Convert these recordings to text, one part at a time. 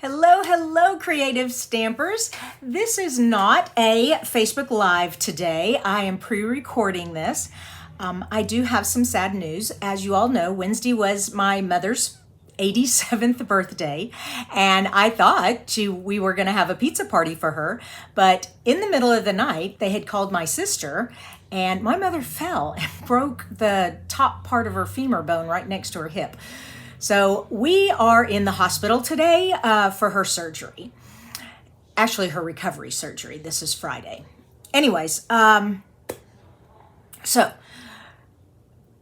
Hello, hello, creative stampers. This is not a Facebook Live today. I am pre-recording this. I do have some sad news. As you all know, Wednesday was my mother's 87th birthday, and I thought we were going to have a pizza party for her, but in the middle of the night, they had called my sister, and my mother fell and broke the top part of her femur bone right next to her hip. So we are in the hospital today for her surgery. Actually, her recovery surgery. This is Friday. Anyways, so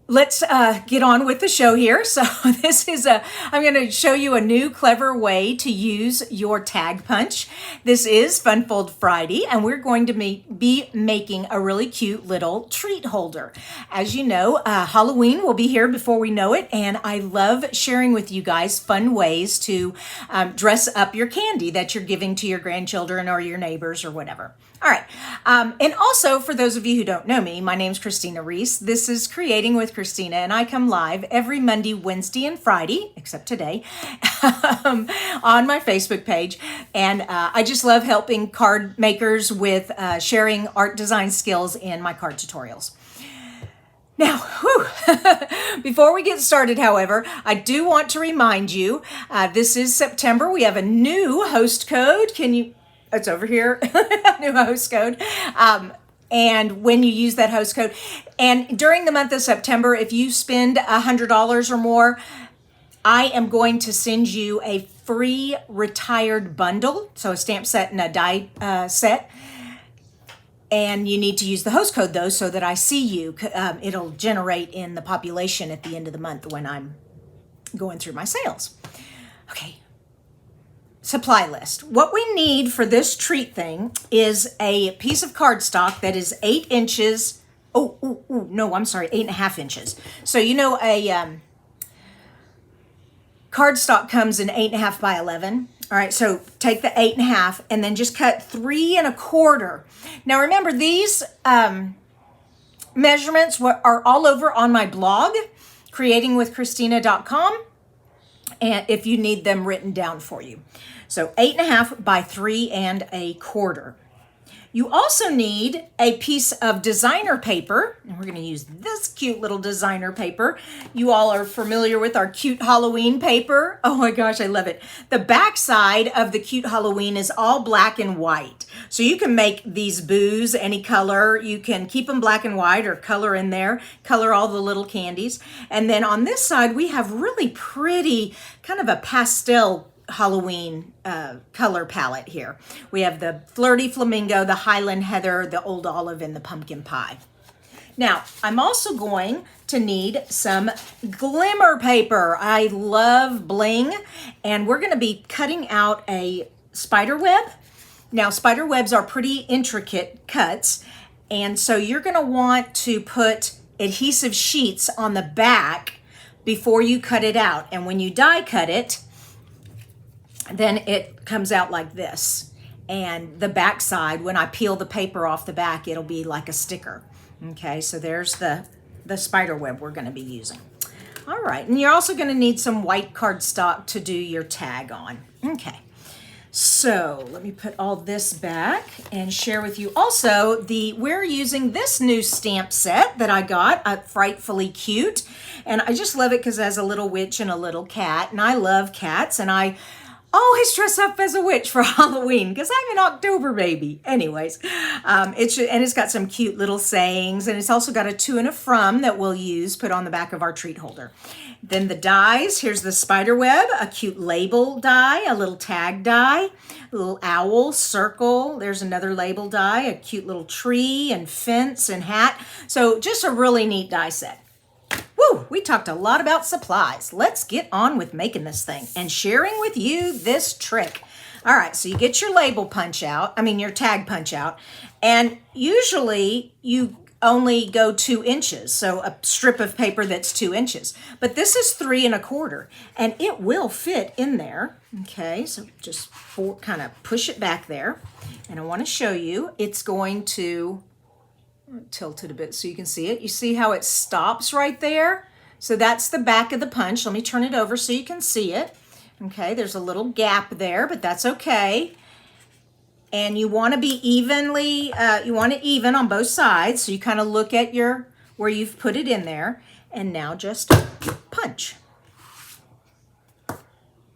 let's get on with the show here. So I'm going to show you a new clever way to use your tag punch. This is Funfold Friday, and we're going to be making a really cute little treat holder. As you know, Halloween will be here before we know it, and I love sharing with you guys fun ways to dress up your candy that you're giving to your grandchildren or your neighbors or whatever. All right. And also, for those of you who don't know me, my name's Kristina Reese. This is Creating with Kristina, and I come live every Monday, Wednesday, and Friday, except today, on my Facebook page. And I just love helping card makers with sharing art design skills in my card tutorials. Now, before we get started, however, I do want to remind you, this is September. We have a new host code. It's over here, new host code. And when you use that host code, and during the month of September, if you spend $100 or more, I am going to send you a free retired bundle. So a stamp set and a die set. And you need to use the host code though, so that I see you. It'll generate in the population at the end of the month when I'm going through my sales. Okay. Supply list. What we need for this treat thing is a piece of cardstock that is 8 inches. No, I'm sorry, 8.5 inches. So you know a cardstock comes in 8.5 by 11. All right, so take the 8.5 and then just cut 3 1/4. Now remember, these measurements are all over on my blog, creatingwithkristina.com, and if you need them written down for you. So 8.5 by 3 1/4. You also need a piece of designer paper, and we're going to use this cute little designer paper. You all are familiar with our cute Halloween paper. Oh my gosh, I love it. The back side of the cute Halloween is all black and white. So you can make these boos any color. You can keep them black and white or color in there, color all the little candies. And then on this side, we have really pretty kind of a pastel Halloween color palette here. We have the Flirty Flamingo, the Highland Heather, the Old Olive, and the Pumpkin Pie. Now, I'm also going to need some glimmer paper. I love bling, and we're going to be cutting out a spider web. Now, spider webs are pretty intricate cuts, and so you're going to want to put adhesive sheets on the back before you cut it out. And when you die cut it, then it comes out like this. And the back side, when I peel the paper off the back, it'll be like a sticker. Okay, so there's the spider web we're going to be using. All right, and you're also going to need some white cardstock to do your tag on. Okay, so let me put all this back and share with you also we're using this new stamp set that I got, Frightfully Cute. And I just love it because it has a little witch and a little cat, and I love cats, and I always dress up as a witch for Halloween because I'm an October baby. Anyways, it's got some cute little sayings, and it's also got a to and a from that we'll use, put on the back of our treat holder. Then the dies, here's the spider web, a cute label die, a little tag die, a little owl, circle, there's another label die, a cute little tree and fence and hat. So just a really neat die set. Woo, we talked a lot about supplies. Let's get on with making this thing and sharing with you this trick. All right, so you get your label punch out, your tag punch out, and usually you only go 2 inches, so a strip of paper that's 2 inches. But this is 3 1/4, and it will fit in there. Okay, so just kind of push it back there, and I want to show you. It's going to tilt it a bit so you can see it. You see how it stops right there? So that's the back of the punch. Let me turn it over so you can see it. Okay, there's a little gap there, but that's okay. And you want to be evenly, you want it even on both sides. So you kind of look at where you've put it in there, and now just punch.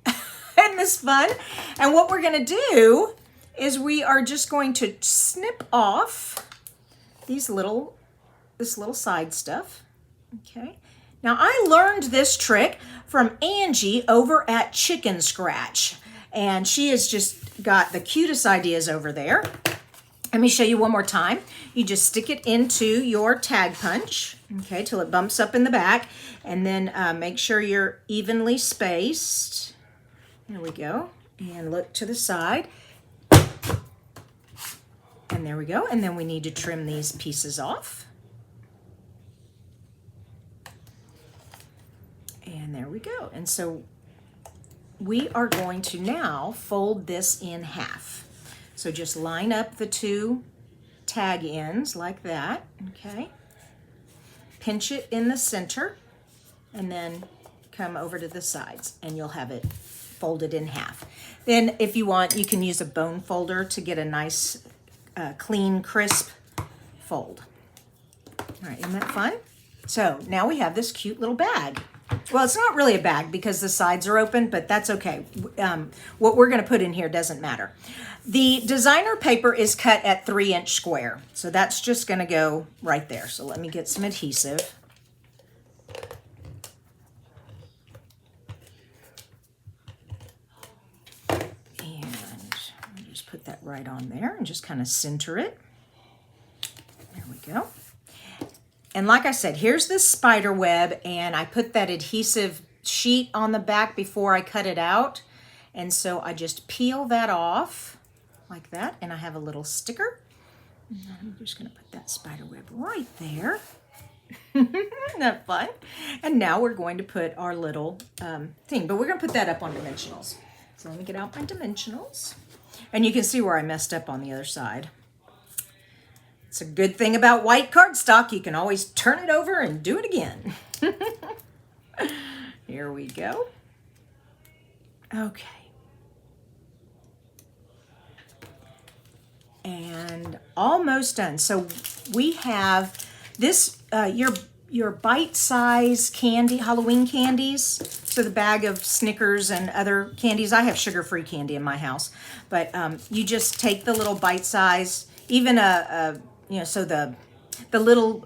Isn't this fun? And what we're going to do is we are just going to snip off this little side stuff. Okay. Now I learned this trick from Angie over at Chicken Scratch, and she has just got the cutest ideas over there. Let me show you one more time. You just stick it into your tag punch, okay, till it bumps up in the back, and then make sure you're evenly spaced. There we go. And look to the side. And there we go. And then we need to trim these pieces off. And there we go. And so we are going to now fold this in half. So just line up the two tag ends like that, okay? Pinch it in the center and then come over to the sides and you'll have it folded in half. Then if you want, you can use a bone folder to get a nice, clean, crisp fold. All right, isn't that fun? So now we have this cute little bag. Well, it's not really a bag because the sides are open, but that's okay. What we're going to put in here doesn't matter. The designer paper is cut at 3-inch square. So that's just going to go right there. So let me get some adhesive. And let me just put that right on there and just kind of center it. There we go. And like I said, here's this spider web, and I put that adhesive sheet on the back before I cut it out. And so I just peel that off like that, and I have a little sticker. And I'm just gonna put that spider web right there. Isn't that fun? And now we're going to put our little thing, but we're gonna put that up on dimensionals. So let me get out my dimensionals. And you can see where I messed up on the other side. It's a good thing about white cardstock. You can always turn it over and do it again. Here we go. Okay. And almost done. So we have this, your bite-size candy, Halloween candies. So the bag of Snickers and other candies. I have sugar-free candy in my house. But you just take the little bite-size, even so the little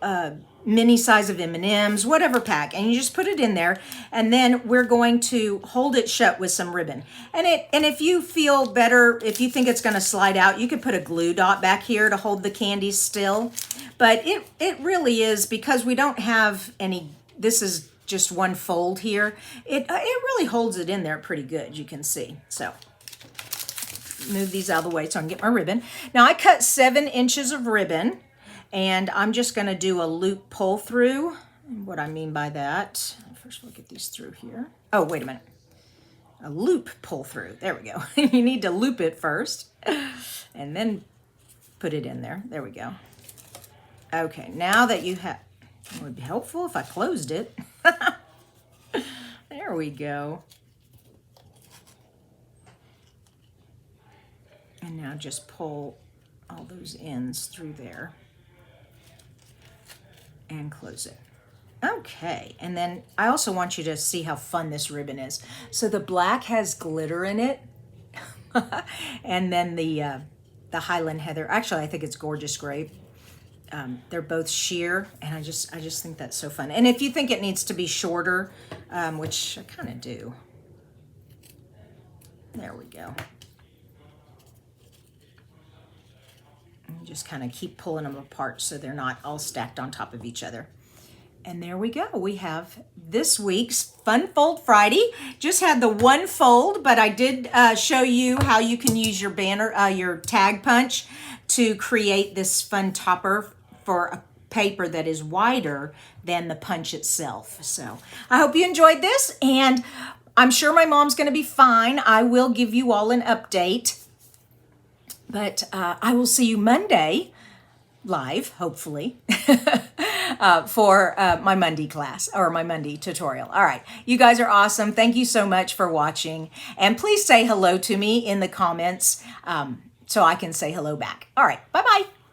mini size of M&Ms, whatever pack, and you just put it in there, and then we're going to hold it shut with some ribbon. And if you feel better, if you think it's going to slide out, you could put a glue dot back here to hold the candies still. But it really is, because we don't have any, this is just one fold here, it really holds it in there pretty good, you can see. So move these out of the way so I can get my ribbon. Now I cut 7 inches of ribbon, and I'm just going to do a loop pull through. And what I mean by that, first we'll get these through here. Oh, wait a minute. A loop pull through. There we go. You need to loop it first and then put it in there. There we go. Okay, now that you have, it would be helpful if I closed it. There we go. And now just pull all those ends through there and close it. Okay, and then I also want you to see how fun this ribbon is. So the black has glitter in it, and then the Highland Heather, actually I think it's Gorgeous Grape. They're both sheer, and I just think that's so fun. And if you think it needs to be shorter, which I kind of do, there we go. And just kind of keep pulling them apart so they're not all stacked on top of each other. And there we go. We have this week's Fun Fold Friday. Just had the one fold, but I did show you how you can use your banner, your tag punch to create this fun topper for a paper that is wider than the punch itself. So I hope you enjoyed this, and I'm sure my mom's going to be fine. I will give you all an update, but I will see you Monday live, hopefully. for my Monday class or my Monday tutorial. All right. You guys are awesome. Thank you so much for watching. And please say hello to me in the comments so I can say hello back. All right. Bye-bye.